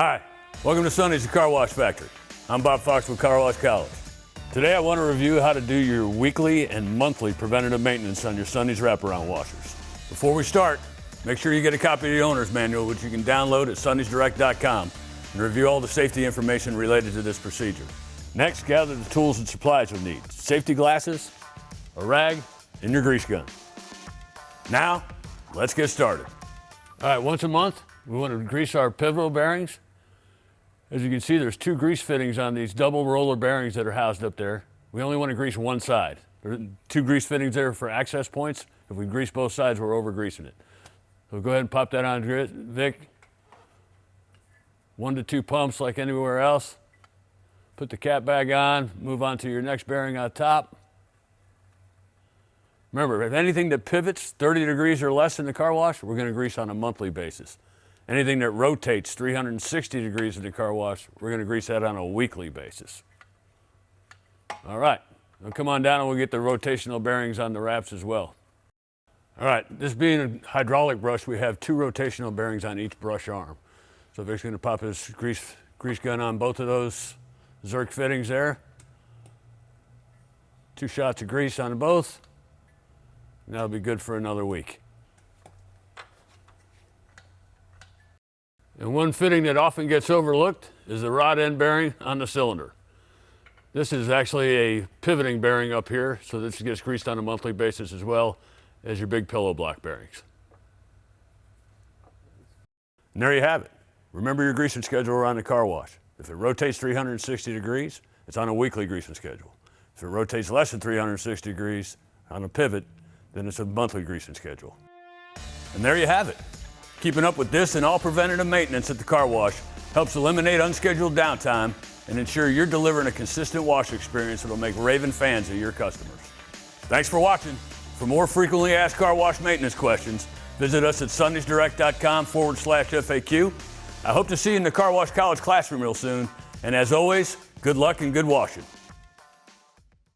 Hi, welcome to Sonny's the Car Wash Factory. I'm Bob Fox with CarWash College. Today I want to review how to do your weekly and monthly preventative maintenance on your Sonny's wraparound washers. Before we start, make sure you get a copy of the owner's manual, which you can download at sonnysdirect.com, and review all the safety information related to this procedure. Next, gather the tools and supplies you'll need: safety glasses, a rag, and your grease gun. Now, let's get started. All right, once a month, we want to grease our pivotal bearings. As you can see, there's two grease fittings on these double roller bearings that are housed up there. We only want to grease one side. There are two grease fittings there for access points. If we grease both sides, we're over greasing it. So go ahead and pop that on, Vic. 1 to 2 pumps like anywhere else. Put the cap back on, move on to your next bearing on top. Remember, if anything that pivots 30 degrees or less in the car wash, we're going to grease on a monthly basis. Anything that rotates 360 degrees in the car wash, we're going to grease that on a weekly basis. All right, now come on down and we'll get the rotational bearings on the wraps as well. All right, this being a hydraulic brush, we have 2 rotational bearings on each brush arm. So Vic's going to pop his grease gun on both of those Zerk fittings there. 2 shots of grease on both. And that'll be good for another week. And one fitting that often gets overlooked is the rod end bearing on the cylinder. This is actually a pivoting bearing up here, so this gets greased on a monthly basis as well as your big pillow block bearings. And there you have it. Remember your greasing schedule around the car wash. If it rotates 360 degrees, it's on a weekly greasing schedule. If it rotates less than 360 degrees on a pivot, then it's a monthly greasing schedule. And there you have it. Keeping up with this and all preventative maintenance at the car wash helps eliminate unscheduled downtime and ensure you're delivering a consistent wash experience that will make raving fans of your customers. Thanks for watching. For more frequently asked car wash maintenance questions, visit us at sonnysdirect.com/FAQ. I hope to see you in the Car Wash College classroom real soon. And as always, good luck and good washing.